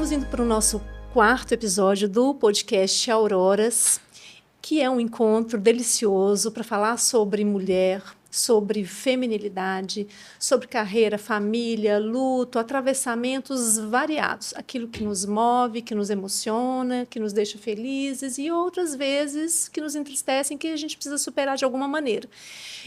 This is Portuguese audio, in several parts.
Estamos indo para o nosso quarto episódio do podcast Auroras, que é um encontro delicioso para falar sobre mulher, sobre feminilidade, sobre carreira, família, luto, atravessamentos variados, aquilo que nos move, que nos emociona, que nos deixa felizes e outras vezes que nos entristecem, que a gente precisa superar de alguma maneira.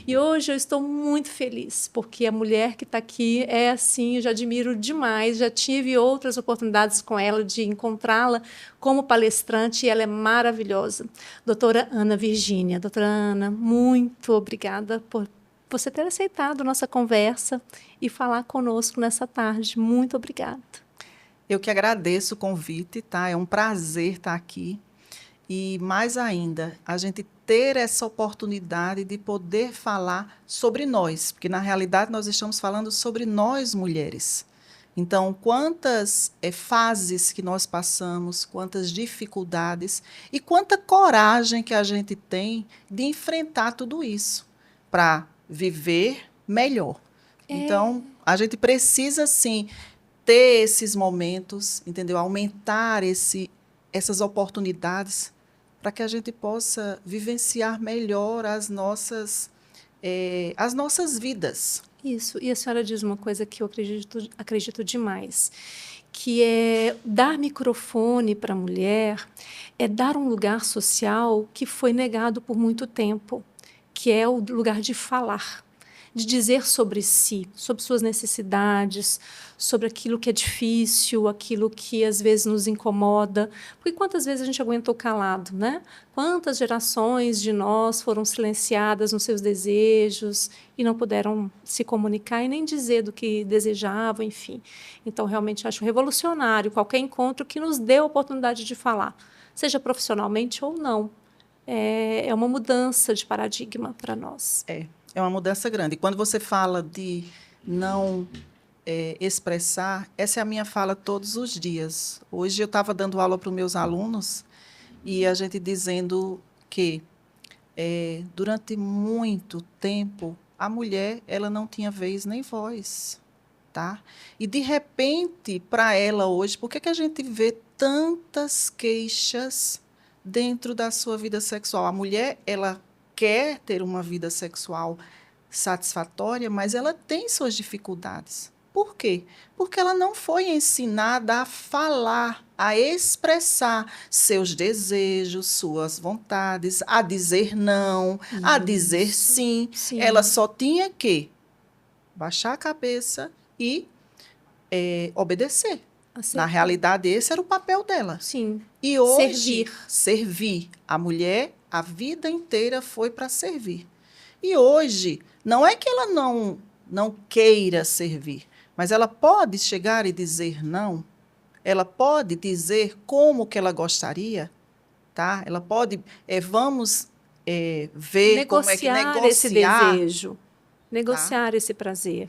E hoje eu estou muito feliz, porque a mulher que está aqui é assim, eu já admiro demais, já tive outras oportunidades com ela de encontrá-la como palestrante e ela é maravilhosa. Doutora Ana Virgínia. Doutora Ana, muito obrigada por você ter aceitado nossa conversa e falar conosco nessa tarde. Muito obrigada. Eu que agradeço o convite, tá? É um prazer estar aqui. E mais ainda, a gente ter essa oportunidade de poder falar sobre nós, porque na realidade nós estamos falando sobre nós mulheres. Então, quantas fases que nós passamos, quantas dificuldades e quanta coragem que a gente tem de enfrentar tudo isso para viver melhor. Então, a gente precisa, sim, ter esses momentos, entendeu? Aumentar essas oportunidades para que a gente possa vivenciar melhor as nossas vidas. Isso, e a senhora diz uma coisa que eu acredito demais, que é dar microfone para a mulher, é dar um lugar social que foi negado por muito tempo, que é o lugar de falar, de dizer sobre si, sobre suas necessidades, sobre aquilo que é difícil, aquilo que às vezes nos incomoda. Porque quantas vezes a gente aguentou calado, né? Quantas gerações de nós foram silenciadas nos seus desejos e não puderam se comunicar e nem dizer do que desejavam, enfim. Então, realmente, acho revolucionário qualquer encontro que nos dê a oportunidade de falar, seja profissionalmente ou não. É uma mudança de paradigma para nós. É uma mudança grande. E quando você fala de não expressar, essa é a minha fala todos os dias. Hoje eu estava dando aula para os meus alunos e a gente dizendo que durante muito tempo a mulher ela não tinha vez nem voz, tá? E de repente para ela hoje, por que a gente vê tantas queixas dentro da sua vida sexual? A mulher ela quer ter uma vida sexual satisfatória, mas ela tem suas dificuldades. Por quê? Porque ela não foi ensinada a falar, a expressar seus desejos, suas vontades, a dizer não, a dizer sim. Ela só tinha que baixar a cabeça e obedecer. Na realidade, esse era o papel dela. Sim. E hoje, servir. A mulher, a vida inteira foi para servir. E hoje, não é que ela não queira servir, mas ela pode chegar e dizer não, ela pode dizer como que ela gostaria, tá? Ela pode, vamos ver negociar como é que negociar esse desejo, negociar esse prazer.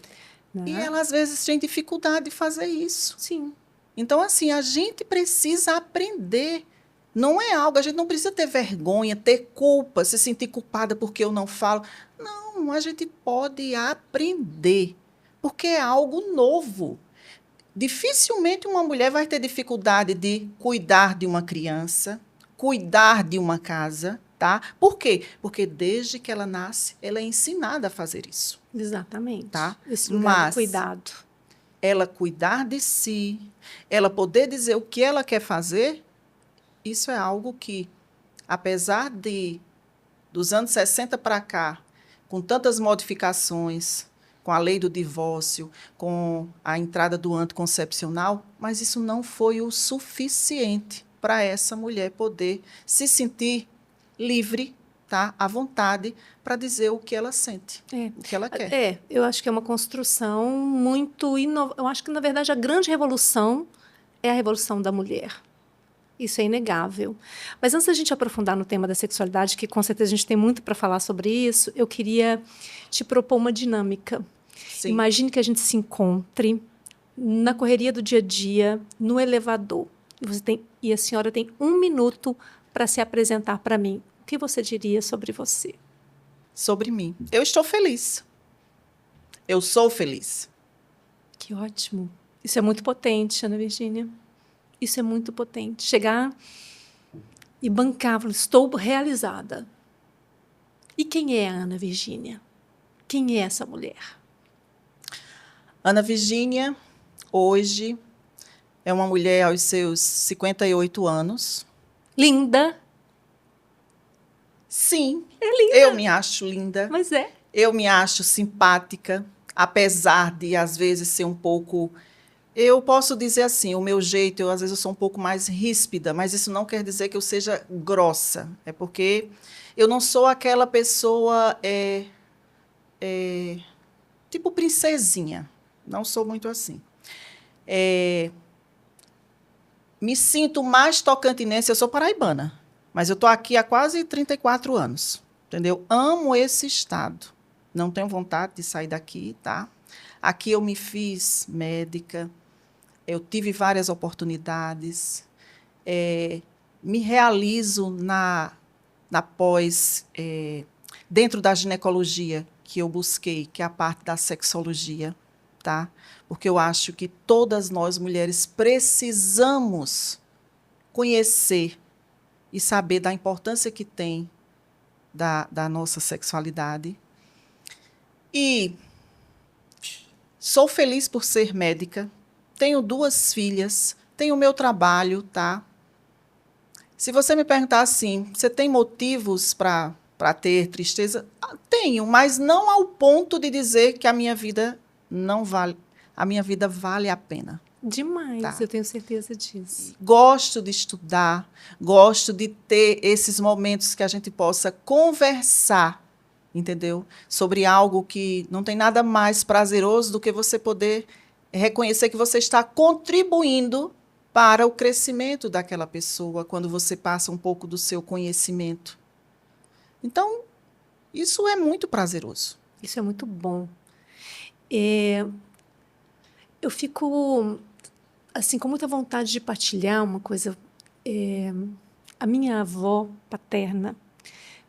Né? E ela, às vezes, tem dificuldade de fazer isso. Sim. Então, assim, a gente precisa aprender. Não é algo, a gente não precisa ter vergonha, ter culpa, se sentir culpada porque eu não falo. Não, a gente pode aprender, porque é algo novo. Dificilmente uma mulher vai ter dificuldade de cuidar de uma criança, cuidar de uma casa, tá? Por quê? Porque desde que ela nasce, ela é ensinada a fazer isso. Exatamente. Tá? Esse lugar de cuidado. Ela cuidar de si, ela poder dizer o que ela quer fazer, isso é algo que, apesar dos anos 60 para cá, com tantas modificações, com a lei do divórcio, com a entrada do anticoncepcional, mas isso não foi o suficiente para essa mulher poder se sentir livre, tá, à vontade, para dizer o que ela sente, o que ela quer. Eu acho que é uma construção muito inovadora. Eu acho que, na verdade, a grande revolução é a revolução da mulher. Isso é inegável. Mas antes da gente aprofundar no tema da sexualidade, que com certeza a gente tem muito para falar sobre isso, eu queria te propor uma dinâmica. Sim. Imagine que a gente se encontre na correria do dia a dia, no elevador. E a senhora tem 1 minuto para se apresentar para mim. O que você diria sobre você? Sobre mim. Eu estou feliz. Eu sou feliz. Que ótimo. Isso é muito potente, Ana Virgínia. Isso é muito potente. Chegar e bancar, falar, estou realizada. E quem é a Ana Virgínia? Quem é essa mulher? Ana Virgínia, hoje, é uma mulher aos seus 58 anos. Linda. Sim, É linda. eu me acho linda. Mas é. Eu me acho simpática, apesar de, às vezes, ser um pouco... Eu posso dizer assim, o meu jeito, às vezes, eu sou um pouco mais ríspida, mas isso não quer dizer que eu seja grossa. É porque eu não sou aquela pessoa tipo princesinha. Não sou muito assim. Me sinto mais tocantinense, eu sou paraibana, mas eu estou aqui há quase 34 anos, entendeu? Amo esse estado, não tenho vontade de sair daqui, tá? Aqui eu me fiz médica, eu tive várias oportunidades, me realizo na pós, dentro da ginecologia que eu busquei, que é a parte da sexologia, tá? Porque eu acho que todas nós mulheres precisamos conhecer e saber da importância que tem da nossa sexualidade. E sou feliz por ser médica, tenho 2 filhas, tenho o meu trabalho, tá? Se você me perguntar assim, você tem motivos para ter tristeza? Tenho, mas não ao ponto de dizer que a minha vida não vale, a minha vida vale a pena. Demais, Tá. eu tenho certeza disso. Gosto de estudar, gosto de ter esses momentos que a gente possa conversar, entendeu? Sobre algo que não tem nada mais prazeroso do que você poder reconhecer que você está contribuindo para o crescimento daquela pessoa, quando você passa um pouco do seu conhecimento. Então, isso é muito prazeroso. Isso é muito bom. Eu fico assim com muita vontade de partilhar uma coisa. A minha avó paterna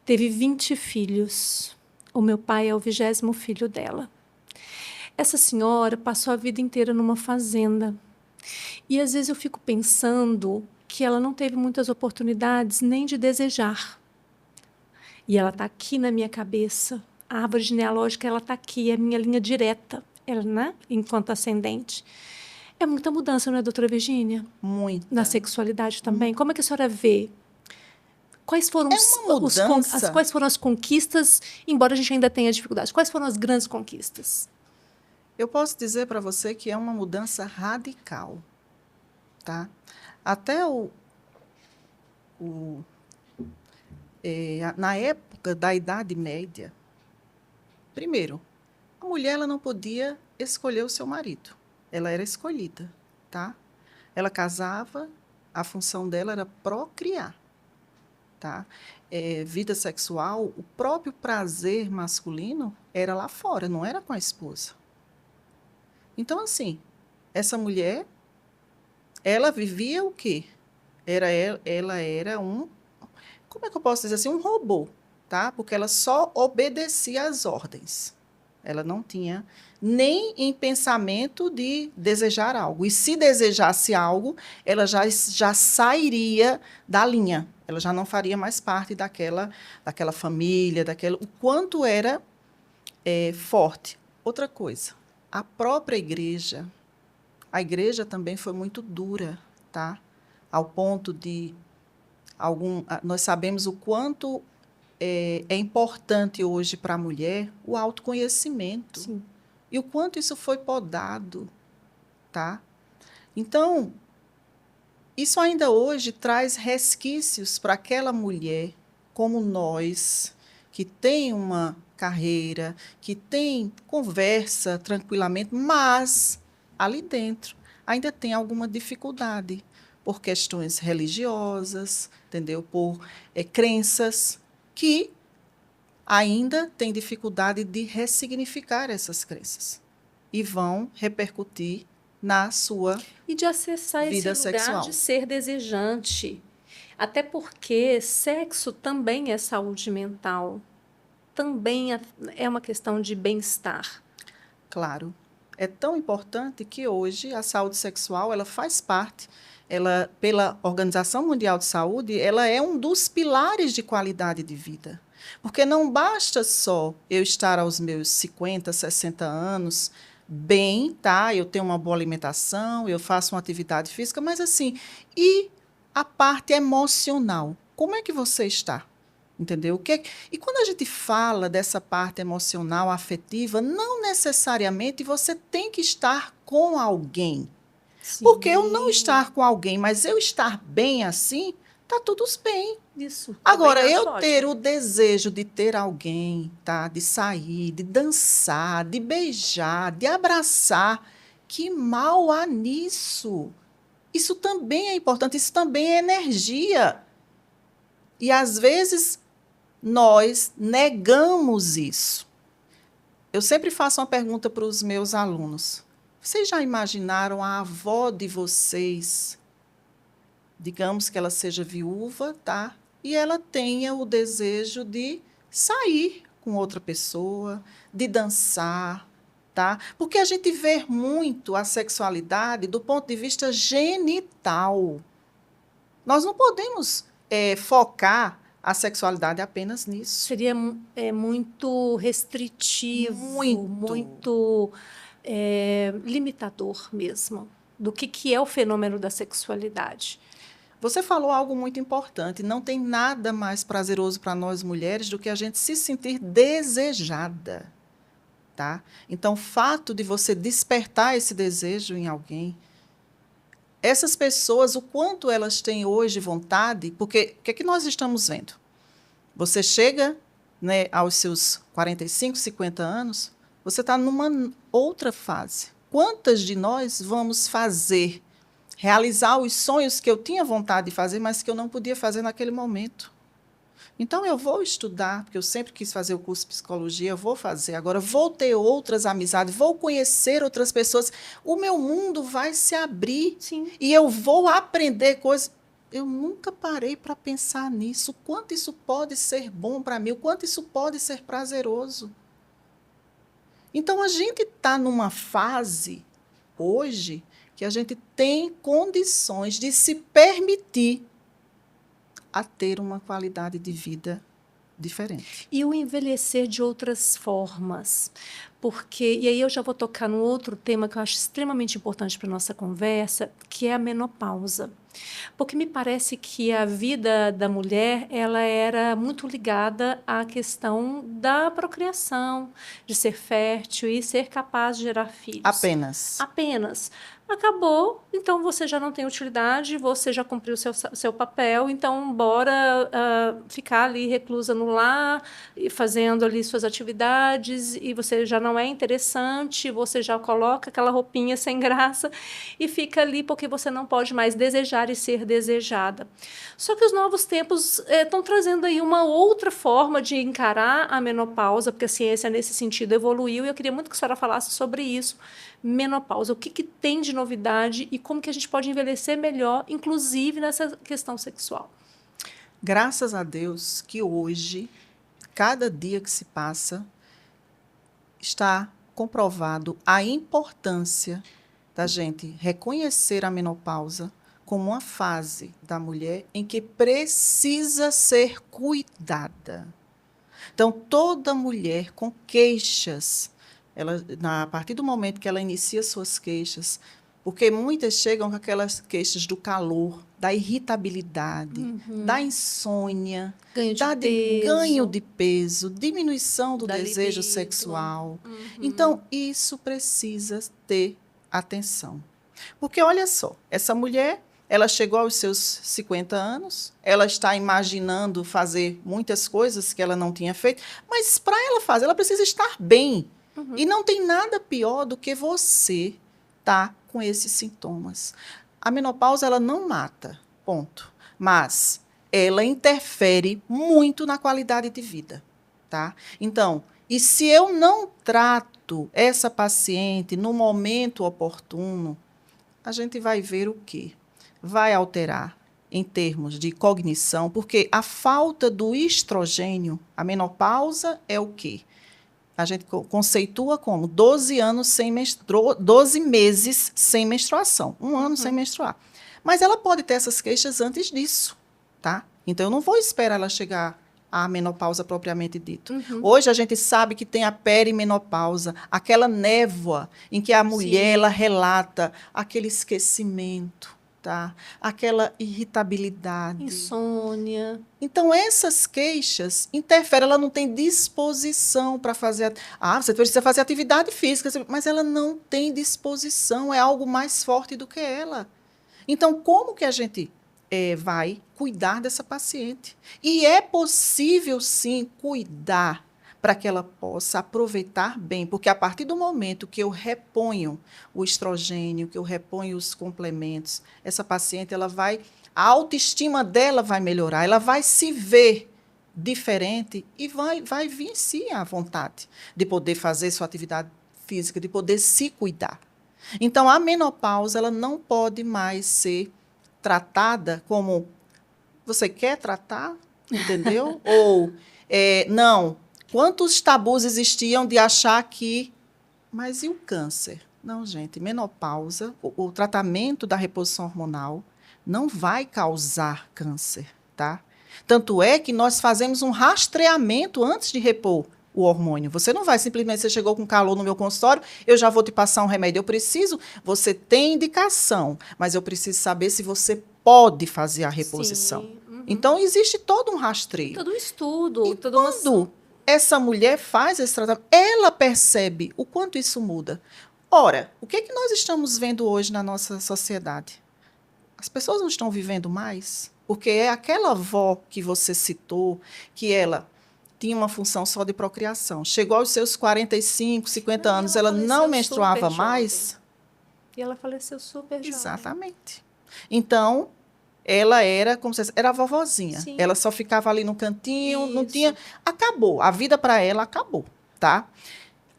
teve 20 filhos. O meu pai é o 20º filho dela. Essa senhora passou a vida inteira numa fazenda. E às vezes eu fico pensando que ela não teve muitas oportunidades nem de desejar. E ela está aqui na minha cabeça. A árvore genealógica ela está aqui, é a minha linha direta, ela, né? Enquanto ascendente. É muita mudança, não é, doutora Virgínia? Muita. Na sexualidade também. Como é que a senhora vê? Quais foram, quais foram as conquistas, embora a gente ainda tenha dificuldades? Quais foram as grandes conquistas? Eu posso dizer para você que é uma mudança radical, tá? Até na época da Idade Média, primeiro, a mulher ela não podia escolher o seu marido, ela era escolhida, tá? Ela casava, a função dela era procriar, tá? Vida sexual, o próprio prazer masculino era lá fora, não era com a esposa. Então, assim, essa mulher, ela vivia o quê? Ela era como é que eu posso dizer assim? Um robô, tá? Porque ela só obedecia às ordens. Ela não tinha nem em pensamento de desejar algo. E se desejasse algo, ela já sairia da linha. Ela já não faria mais parte daquela família, o quanto era forte. Outra coisa, a própria igreja, a igreja também foi muito dura, tá? Ao ponto de nós sabemos o quanto é importante hoje para a mulher o autoconhecimento. Sim. E o quanto isso foi podado, tá? Então, isso ainda hoje traz resquícios para aquela mulher como nós, que tem uma carreira, que conversa tranquilamente, mas ali dentro ainda tem alguma dificuldade por questões religiosas, entendeu? Por crenças que ainda têm dificuldade de ressignificar essas crenças e vão repercutir na sua e de acessar vida esse lugar sexual. de ser desejante. Até porque sexo também é saúde mental. Também é uma questão de bem-estar. Claro. é tão importante que hoje a saúde sexual ela faz parte, ela, pela Organização Mundial de Saúde, ela é um dos pilares de qualidade de vida. Porque não basta só eu estar aos meus 50, 60 anos bem, tá? Eu tenho uma boa alimentação, eu faço uma atividade física, mas assim, e a parte emocional? Como é que você está? Entendeu? E quando a gente fala dessa parte emocional, afetiva, não necessariamente você tem que estar com alguém. Porque eu não Sim. estar com alguém, mas eu estar bem assim, tá tudo bem. Isso. Agora, Também acho eu ter ótimo. o desejo de ter alguém, tá? De sair, de dançar, de beijar, de abraçar, que mal há nisso? Isso também é importante, isso também é energia. E às vezes nós negamos isso. Eu sempre faço uma pergunta para os meus alunos. Vocês já imaginaram a avó de vocês, digamos que ela seja viúva, tá? E ela tenha o desejo de sair com outra pessoa, de dançar, tá? Porque a gente vê muito a sexualidade do ponto de vista genital. Nós não podemos focar a sexualidade apenas nisso. Seria muito restritivo, muito limitador mesmo do que é o fenômeno da sexualidade. Você falou algo muito importante. Não tem nada mais prazeroso para nós mulheres do que a gente se sentir desejada, tá? Então, o fato de você despertar esse desejo em alguém, essas pessoas, o quanto elas têm hoje vontade, porque o que é que nós estamos vendo? Você chega, né, aos seus 45, 50 anos, você está numa outra fase. Quantas de nós vamos realizar os sonhos que eu tinha vontade de fazer, mas que eu não podia fazer naquele momento? Então, eu vou estudar, porque eu sempre quis fazer o curso de psicologia, eu vou fazer. Agora, vou ter outras amizades, vou conhecer outras pessoas. O meu mundo vai se abrir. Sim. E eu vou aprender coisas. Eu nunca parei para pensar nisso. O quanto isso pode ser bom para mim, o quanto isso pode ser prazeroso. Então, a gente está numa fase, hoje, que a gente tem condições de se permitir a ter uma qualidade de vida diferente. E o envelhecer de outras formas. Porque, e aí eu já vou tocar num outro tema que eu acho extremamente importante para a nossa conversa, que é a menopausa. Porque me parece que a vida da mulher ela era muito ligada à questão da procriação, de ser fértil e ser capaz de gerar filhos. Apenas. Apenas. Acabou, então você já não tem utilidade, você já cumpriu seu papel, então bora ficar ali reclusa no lar, e fazendo ali suas atividades, e você já não é interessante, você já coloca aquela roupinha sem graça e fica ali porque você não pode mais desejar e ser desejada. Só que os novos tempos estão trazendo aí uma outra forma de encarar a menopausa, porque a ciência nesse sentido evoluiu, e eu queria muito que a senhora falasse sobre isso. Menopausa, o que tem de novidade e como que a gente pode envelhecer melhor, inclusive nessa questão sexual. Graças a Deus que hoje, cada dia que se passa, está comprovado a importância da gente reconhecer a menopausa como uma fase da mulher em que precisa ser cuidada. Então, toda mulher com queixas, a partir do momento que ela inicia suas queixas, porque muitas chegam com aquelas queixas do calor, da irritabilidade, da insônia, ganho de peso, diminuição do desejo sexual. Então, isso precisa ter atenção. Porque, olha só, essa mulher, ela chegou aos seus 50 anos, ela está imaginando fazer muitas coisas que ela não tinha feito, mas para ela fazer, ela precisa estar bem. E não tem nada pior do que você estar com esses sintomas. A menopausa, ela não mata, ponto. Mas ela interfere muito na qualidade de vida, tá? Então, e se eu não trato essa paciente no momento oportuno, a gente vai ver o quê? Vai alterar em termos de cognição, porque a falta do estrogênio, a menopausa é o quê? A gente conceitua como 12 anos sem 12 meses sem menstruação, um ano sem menstruar. Mas ela pode ter essas queixas antes disso, tá? Então, eu não vou esperar ela chegar à menopausa propriamente dito. Hoje, a gente sabe que tem a perimenopausa, aquela névoa em que a mulher ela relata aquele esquecimento, tá? Aquela irritabilidade. Insônia. Então, essas queixas interferem, ela não tem disposição para fazer... você precisa fazer atividade física, mas ela não tem disposição, é algo mais forte do que ela. Então, como que a gente vai cuidar dessa paciente? E é possível, sim, cuidar para que ela possa aproveitar bem, porque a partir do momento que eu reponho o estrogênio, que eu reponho os complementos, essa paciente, a autoestima dela vai melhorar, ela vai se ver diferente e vai vir, sim, à vontade de poder fazer sua atividade física, de poder se cuidar. Então, a menopausa ela não pode mais ser tratada como você quer tratar, entendeu? Ou, não, quantos tabus existiam de achar que... Mas e o câncer? Não, gente, menopausa, o tratamento da reposição hormonal não vai causar câncer, tá? Tanto é que nós fazemos um rastreamento antes de repor o hormônio. Você não vai simplesmente, você chegou com calor no meu consultório, eu já vou te passar um remédio. Você tem indicação, mas eu preciso saber se você pode fazer a reposição. Então, existe todo um rastreio. Todo um estudo. E quando essa mulher faz esse tratamento, ela percebe o quanto isso muda. Ora, o que nós estamos vendo hoje na nossa sociedade? As pessoas não estão vivendo mais, porque é aquela avó que você citou, que ela tinha uma função só de procriação. Chegou aos seus 45, 50 anos, ela não menstruava mais. E ela faleceu super jovem. Exatamente. Então, ela era como se era a vovozinha. Sim. Ela só ficava ali no cantinho, não tinha... Acabou. A vida para ela acabou, tá?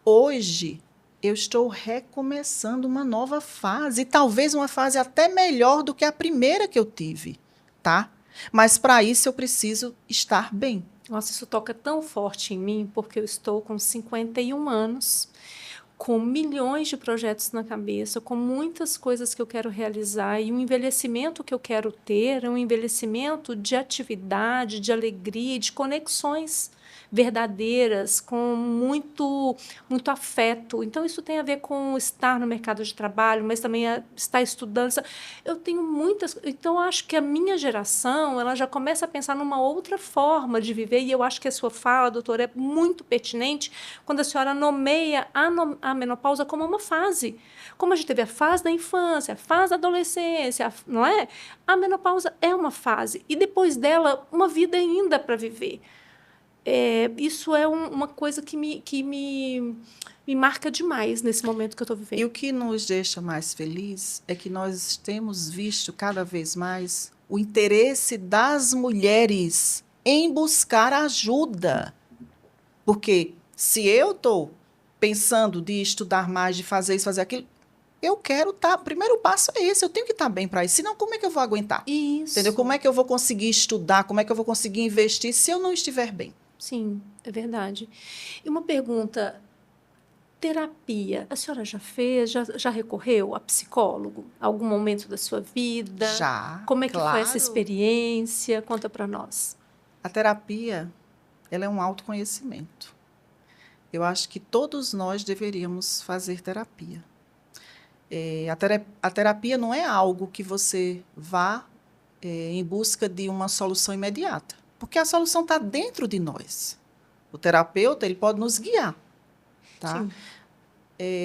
Hoje, eu estou recomeçando uma nova fase, e talvez uma fase até melhor do que a primeira que eu tive, tá? Mas, para isso, eu preciso estar bem. Nossa, isso toca tão forte em mim, porque eu estou com 51 anos, com milhões de projetos na cabeça, com muitas coisas que eu quero realizar, e um envelhecimento que eu quero ter é um envelhecimento de atividade, de alegria, de conexões verdadeiras, com muito afeto. Então, isso tem a ver com estar no mercado de trabalho, mas também estar estudando. Eu tenho muitas... Então, acho que a minha geração ela já começa a pensar numa outra forma de viver, e eu acho que a sua fala, doutora, é muito pertinente quando a senhora nomeia a menopausa como uma fase. Como a gente teve a fase da infância, a fase da adolescência, não é? A menopausa é uma fase, e depois dela, uma vida ainda para viver. Isso é uma coisa que me marca demais nesse momento que eu estou vivendo. E o que nos deixa mais felizes é que nós temos visto cada vez mais o interesse das mulheres em buscar ajuda. Porque se eu estou pensando de estudar mais, de fazer isso, fazer aquilo, eu quero estar... O primeiro passo é esse, eu tenho que estar bem para isso. Senão, como é que eu vou aguentar? Isso. Entendeu? Como é que eu vou conseguir estudar? Como é que eu vou conseguir investir se eu não estiver bem? Sim, é verdade. E uma pergunta, terapia, a senhora já fez, já recorreu a psicólogo? Algum momento da sua vida? Já, como é que foi essa experiência? Conta para nós. A terapia, ela é um autoconhecimento. Eu acho que todos nós deveríamos fazer terapia. A terapia não é algo que você vá em busca de uma solução imediata. Porque a solução está dentro de nós. O terapeuta ele pode nos guiar. Tá?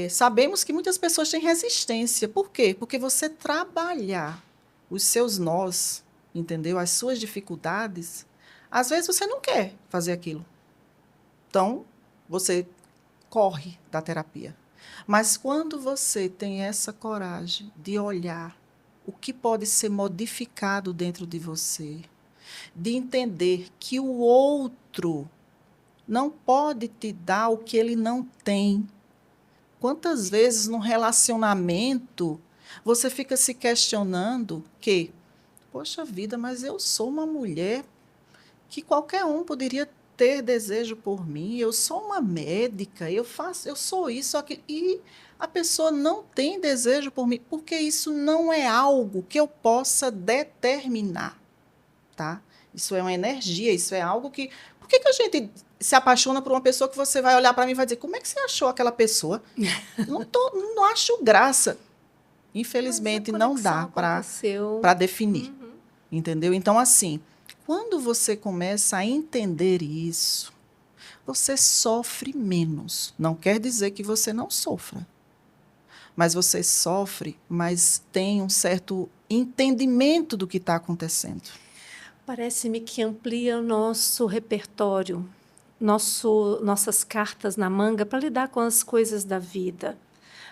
Sabemos que muitas pessoas têm resistência. Por quê? Porque você trabalhar os seus nós, entendeu? As suas dificuldades, às vezes você não quer fazer aquilo. Então, você corre da terapia. Mas quando você tem essa coragem de olhar o que pode ser modificado dentro de você, de entender que o outro não pode te dar o que ele não tem. Quantas vezes no relacionamento você fica se questionando que, poxa vida, mas eu sou uma mulher que qualquer um poderia ter desejo por mim, eu sou uma médica, eu sou isso, aquilo, e a pessoa não tem desejo por mim, porque isso não é algo que eu possa determinar, tá? Isso é uma energia, isso é algo que... Por que a gente se apaixona por uma pessoa que você vai olhar para mim e vai dizer, como é que você achou aquela pessoa? Não acho graça. Infelizmente, não dá para definir, entendeu? Então, assim, quando você começa a entender isso, você sofre menos. Não quer dizer que você não sofra, mas você sofre, mas tem um certo entendimento do que está acontecendo. Parece-me que amplia o nosso repertório, nossas cartas na manga para lidar com as coisas da vida.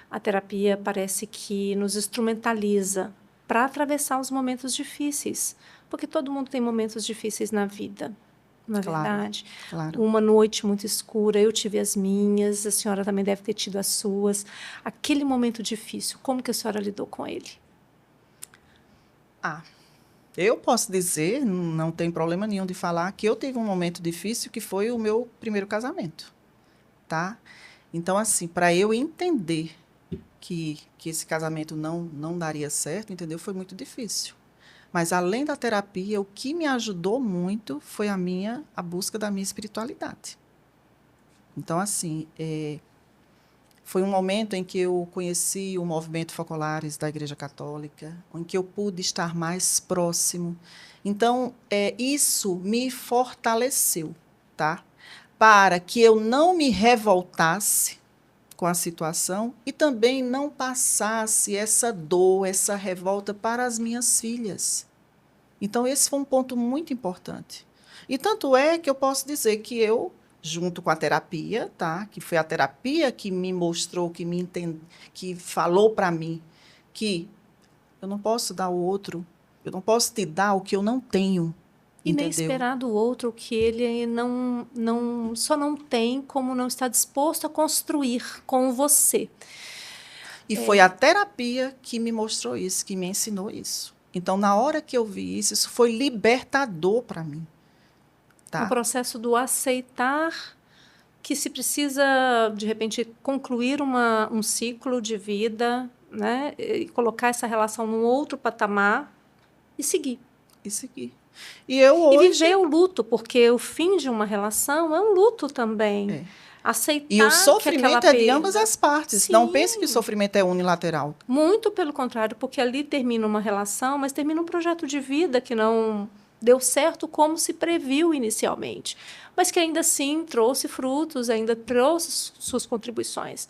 A terapia parece que nos instrumentaliza para atravessar os momentos difíceis, porque todo mundo tem momentos difíceis na vida, não é verdade? Claro. Uma noite muito escura, eu tive as minhas, a senhora também deve ter tido as suas. Aquele momento difícil, como que a senhora lidou com ele? Eu posso dizer, não tem problema nenhum de falar, que eu tive um momento difícil que foi o meu primeiro casamento, tá? Então, assim, para eu entender que esse casamento não daria certo, entendeu? Foi muito difícil. Mas, além da terapia, o que me ajudou muito foi a busca da minha espiritualidade. Então, assim, foi um momento em que eu conheci o movimento Focolares da Igreja Católica, em que eu pude estar mais próximo. Então, isso me fortaleceu, tá? Para que eu não me revoltasse com a situação e também não passasse essa dor, essa revolta para as minhas filhas. Então, esse foi um ponto muito importante. E tanto é que eu posso dizer que eu, junto com a terapia, tá? Que foi a terapia que me mostrou, que me entende, que falou para mim que eu não posso dar ao outro, eu não posso te dar o que eu não tenho. E entendeu? nem esperar do outro que ele só não tem, como não está disposto a construir com você. E foi a terapia que me mostrou isso, que me ensinou isso. Então, na hora que eu vi isso, isso foi libertador para mim. Tá? O processo do aceitar que se precisa, de repente, concluir um ciclo de vida, né? E colocar essa relação num outro patamar e seguir. E seguir. E eu hoje... E viver o luto, porque o fim de uma relação é um luto também. Aceitar e o sofrimento é de ambas as partes. Sim. Não pense que o sofrimento é unilateral. Muito pelo contrário, porque ali termina uma relação, mas termina um projeto de vida que não deu certo como se previu inicialmente, mas que ainda assim trouxe frutos, ainda trouxe suas contribuições.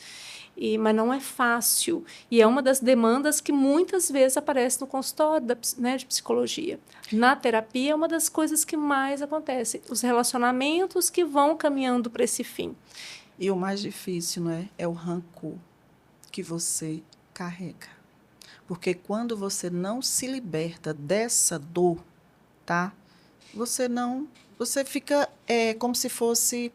Mas não é fácil. E é uma das demandas que muitas vezes aparece no consultório de psicologia. Na terapia, é uma das coisas que mais acontece. Os relacionamentos que vão caminhando para esse fim. E o mais difícil, não é? É o rancor que você carrega. Porque quando você não se liberta dessa dor, tá? Você fica como se fosse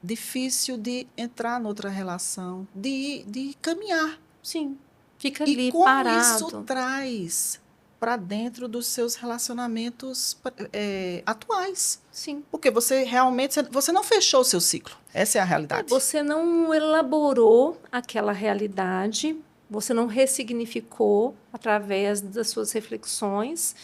difícil de entrar noutra relação, de caminhar. Sim, fica ali e como parado. Isso traz para dentro dos seus relacionamentos atuais. Sim. Porque você realmente você não fechou o seu ciclo. Essa é a realidade. Você não elaborou aquela realidade, você não ressignificou através das suas reflexões.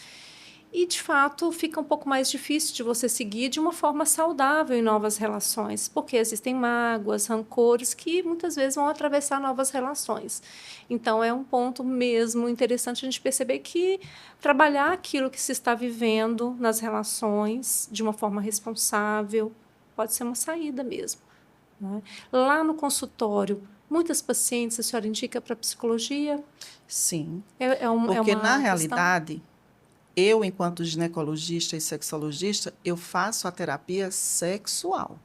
E, de fato, fica um pouco mais difícil de você seguir de uma forma saudável em novas relações, porque existem mágoas, rancores que muitas vezes vão atravessar novas relações. Então, é um ponto mesmo interessante a gente perceber que trabalhar aquilo que se está vivendo nas relações de uma forma responsável pode ser uma saída mesmo, né? Lá no consultório, muitas pacientes a senhora indica para psicologia? Sim, porque na questão... realidade... Eu, enquanto ginecologista e sexologista, eu faço a terapia sexual.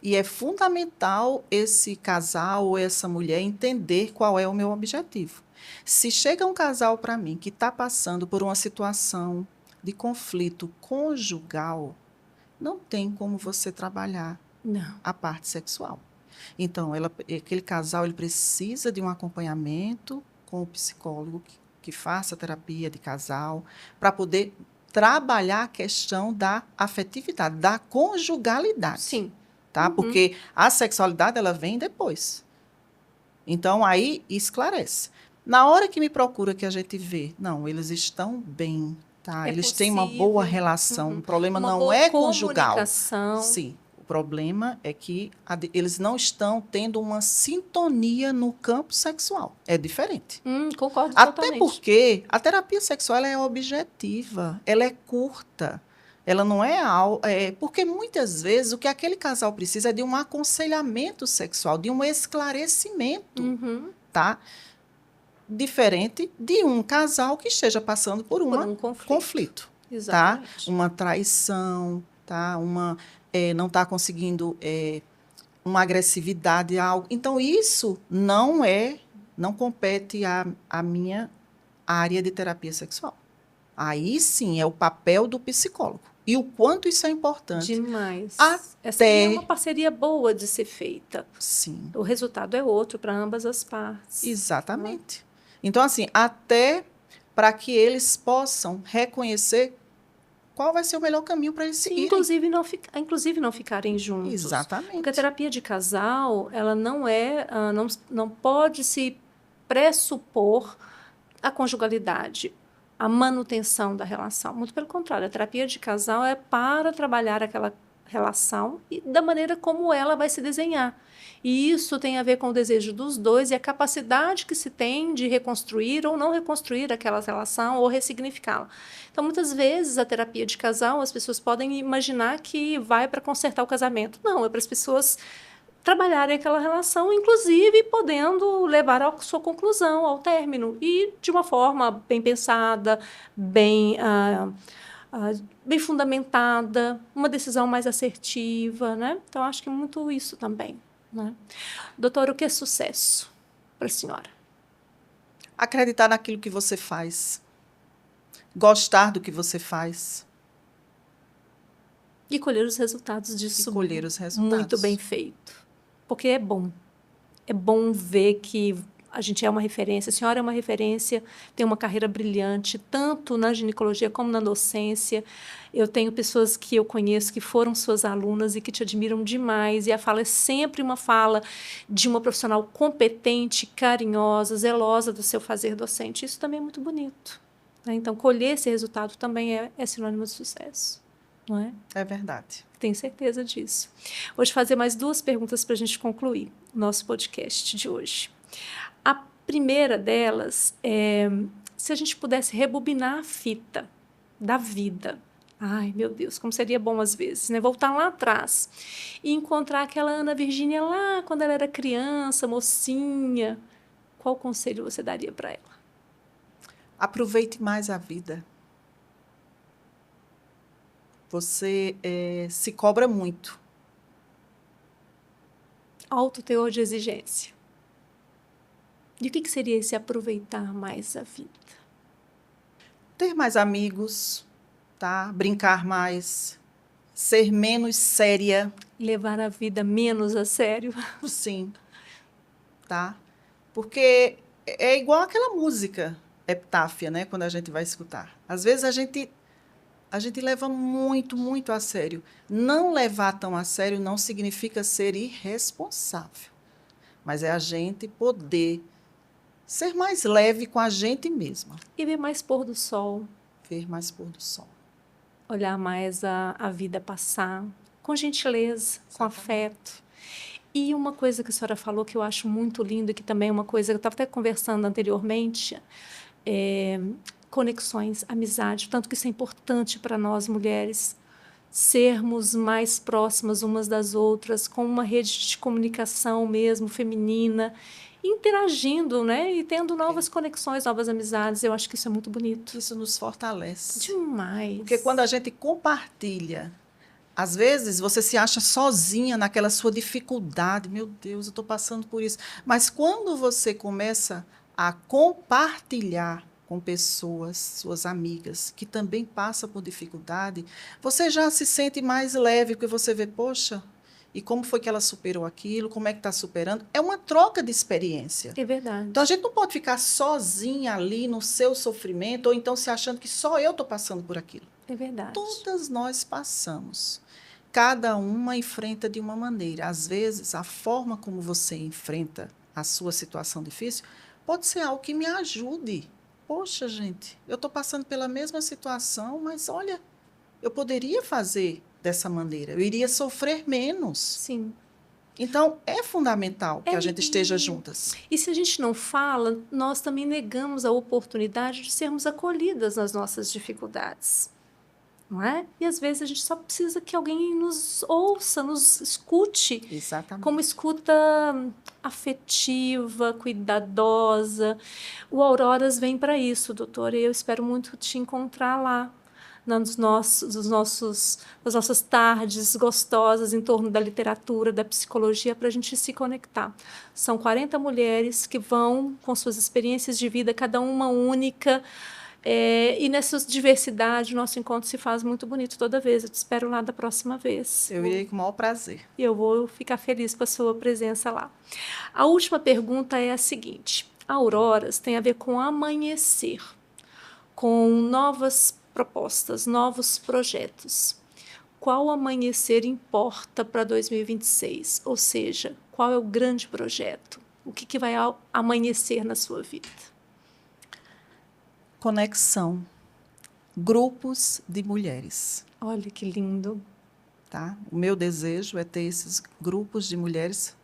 E é fundamental esse casal ou essa mulher entender qual é o meu objetivo. Se chega um casal para mim que está passando por uma situação de conflito conjugal, não tem como você trabalhar a parte sexual. Então, aquele casal ele precisa de um acompanhamento com o psicólogo que faça terapia de casal, para poder trabalhar a questão da afetividade, da conjugalidade. Sim. Tá? Porque a sexualidade, ela vem depois. Então, aí esclarece. Na hora que me procura, que a gente vê, não, eles estão bem, tá? Eles têm uma boa relação. O problema Uma não boa é conjugal. comunicação. Sim. O problema é que eles não estão tendo uma sintonia no campo sexual. É diferente. Concordo Até totalmente. porque a terapia sexual ela é objetiva, ela é curta. Ela não é algo. Porque muitas vezes o que aquele casal precisa é de um aconselhamento sexual, de um esclarecimento, tá? Diferente de um casal que esteja passando por um conflito. Exatamente. Tá? Uma traição, tá? Não está conseguindo uma agressividade, algo. Então, isso não compete à minha área de terapia sexual. Aí sim é o papel do psicólogo. E o quanto isso é importante. Demais. Essa é uma parceria boa de ser feita. Sim. O resultado é outro para ambas as partes. Exatamente. Então, assim, até para que eles possam reconhecer qual vai ser o melhor caminho para eles seguirem. Inclusive não ficarem juntos. Exatamente. Porque a terapia de casal, ela não pode se pressupor a conjugalidade, a manutenção da relação. Muito pelo contrário, a terapia de casal é para trabalhar aquela relação e da maneira como ela vai se desenhar. E isso tem a ver com o desejo dos dois e a capacidade que se tem de reconstruir ou não reconstruir aquela relação ou ressignificá-la. Então, muitas vezes, a terapia de casal, as pessoas podem imaginar que vai para consertar o casamento. Não, é para as pessoas trabalharem aquela relação, inclusive podendo levar à sua conclusão, ao término, e de uma forma bem pensada, bem fundamentada, uma decisão mais assertiva, né? Então, acho que é muito isso também, né? Doutora, o que é sucesso para a senhora? Acreditar naquilo que você faz. Gostar do que você faz. E colher os resultados disso. E colher os resultados. Muito bem feito. Porque é bom. É bom ver que a gente é uma referência, a senhora é uma referência, tem uma carreira brilhante, tanto na ginecologia como na docência. Eu tenho pessoas que eu conheço que foram suas alunas e que te admiram demais, e a fala é sempre uma fala de uma profissional competente, carinhosa, zelosa do seu fazer docente. Isso também é muito bonito, né? Então, colher esse resultado também é sinônimo de sucesso, não é? É verdade. Tenho certeza disso. Vou te fazer mais 2 perguntas para a gente concluir o nosso podcast de hoje. A primeira delas é se a gente pudesse rebobinar a fita da vida. Ai, meu Deus, como seria bom às vezes, né? Voltar lá atrás e encontrar aquela Ana Virgínia lá quando ela era criança, mocinha. Qual conselho você daria para ela? Aproveite mais a vida. Você se cobra muito. Alto teor de exigência. E o que seria esse aproveitar mais a vida? Ter mais amigos, tá? Brincar mais, ser menos séria. Levar a vida menos a sério. Sim, tá? Porque é igual aquela música Epitáfia, né? Quando a gente vai escutar. Às vezes a gente leva muito, muito a sério. Não levar tão a sério não significa ser irresponsável, mas é a gente poder ser mais leve com a gente mesma. E ver mais pôr do sol. Ver mais pôr do sol. Olhar mais a vida passar, com gentileza, com afeto. E uma coisa que a senhora falou que eu acho muito lindo, e que também é uma coisa que eu estava até conversando anteriormente, conexões, amizade, tanto que isso é importante para nós mulheres, sermos mais próximas umas das outras, com uma rede de comunicação mesmo, feminina, interagindo, né? E tendo novas conexões, novas amizades. Eu acho que isso é muito bonito. Isso nos fortalece. Demais. Porque quando a gente compartilha, às vezes você se acha sozinha naquela sua dificuldade. Meu Deus, eu estou passando por isso. Mas quando você começa a compartilhar com pessoas, suas amigas, que também passam por dificuldade, você já se sente mais leve, porque você vê, poxa, e como foi que ela superou aquilo, como é que está superando? É uma troca de experiência. É verdade. Então, a gente não pode ficar sozinha ali no seu sofrimento, ou então se achando que só eu estou passando por aquilo. É verdade. Todas nós passamos. Cada uma enfrenta de uma maneira. Às vezes, a forma como você enfrenta a sua situação difícil pode ser algo que me ajude. Poxa, gente, eu estou passando pela mesma situação, mas olha, eu poderia fazer dessa maneira. Eu iria sofrer menos. Sim. Então, é fundamental que a gente esteja juntas. E se a gente não fala, nós também negamos a oportunidade de sermos acolhidas nas nossas dificuldades. Não é? E às vezes a gente só precisa que alguém nos ouça, nos escute. Exatamente. Como escuta afetiva, cuidadosa. O Auroras vem para isso, doutora, e eu espero muito te encontrar lá, nas nossas tardes gostosas em torno da literatura, da psicologia, para a gente se conectar. São 40 mulheres que vão com suas experiências de vida, cada uma única, e nessa diversidade, o nosso encontro se faz muito bonito toda vez. Eu te espero lá da próxima vez. Eu irei com o maior prazer. E eu vou ficar feliz com a sua presença lá. A última pergunta é a seguinte. A Auroras tem a ver com amanhecer, com novas propostas, novos projetos. Qual amanhecer importa para 2026? Ou seja, qual é o grande projeto? O que vai amanhecer na sua vida? Conexão. Grupos de mulheres. Olha que lindo. Tá? O meu desejo é ter esses grupos de mulheres.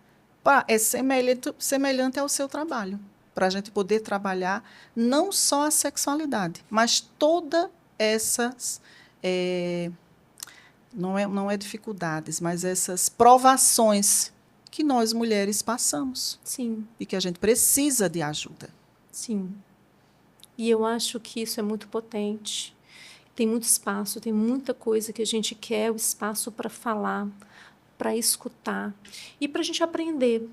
É semelhante ao seu trabalho. Para a gente poder trabalhar não só a sexualidade, mas toda essas, não é dificuldades, mas essas provações que nós mulheres passamos. Sim. E que a gente precisa de ajuda. Sim. E eu acho que isso é muito potente. Tem muito espaço, tem muita coisa que a gente quer o espaço para falar, para escutar e para a gente aprender.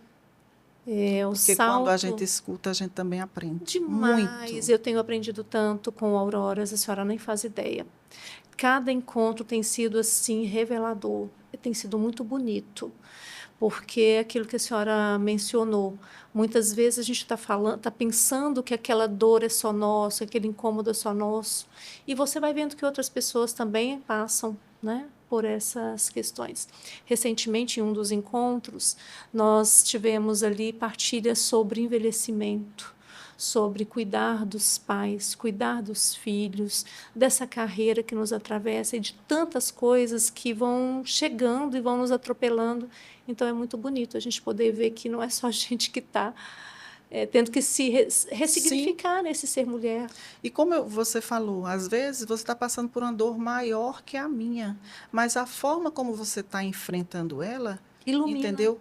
Porque quando a gente escuta, a gente também aprende. Demais. Muito. Eu tenho aprendido tanto com Auroras, a senhora nem faz ideia. Cada encontro tem sido assim revelador, tem sido muito bonito. Porque é aquilo que a senhora mencionou, muitas vezes a gente está pensando que aquela dor é só nossa, aquele incômodo é só nosso, e você vai vendo que outras pessoas também passam, né, por essas questões. Recentemente, em um dos encontros, nós tivemos ali partilha sobre envelhecimento, sobre cuidar dos pais, cuidar dos filhos, dessa carreira que nos atravessa e de tantas coisas que vão chegando e vão nos atropelando. Então, é muito bonito a gente poder ver que não é só a gente que está tendo que se ressignificar nesse ser mulher. E como você falou, às vezes você está passando por uma dor maior que a minha, mas a forma como você está enfrentando ela, ilumina. Entendeu?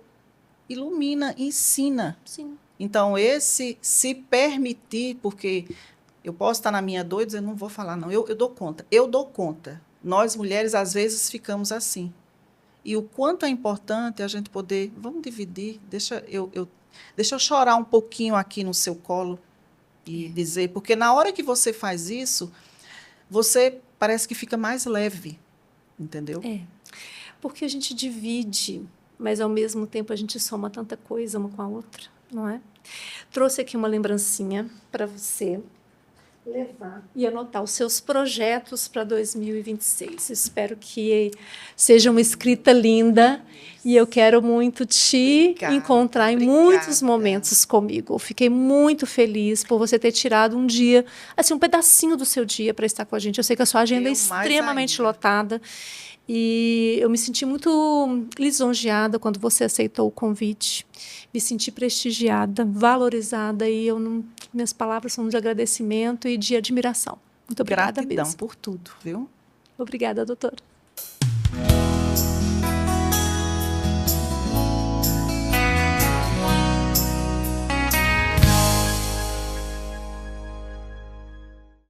Ilumina, ensina. Sim. Então, esse se permitir, porque eu posso estar na minha dor e dizer, não vou falar, não, eu dou conta. Eu dou conta. Nós, mulheres, às vezes, ficamos assim. E o quanto é importante a gente poder, vamos dividir, deixa eu chorar um pouquinho aqui no seu colo e dizer, porque na hora que você faz isso, você parece que fica mais leve, entendeu? Porque a gente divide, mas ao mesmo tempo a gente soma tanta coisa uma com a outra, não é? Trouxe aqui uma lembrancinha para você levar e anotar os seus projetos para 2026. Espero que seja uma escrita linda e eu quero muito te encontrar em muitos momentos comigo. Fiquei muito feliz por você ter tirado um dia, assim, um pedacinho do seu dia para estar com a gente. Eu sei que a sua agenda é extremamente lotada e eu me senti muito lisonjeada quando você aceitou o convite. Me senti prestigiada, valorizada e minhas palavras são de agradecimento e de admiração. Muito obrigada Gratidão mesmo. por tudo, viu? Obrigada, doutora.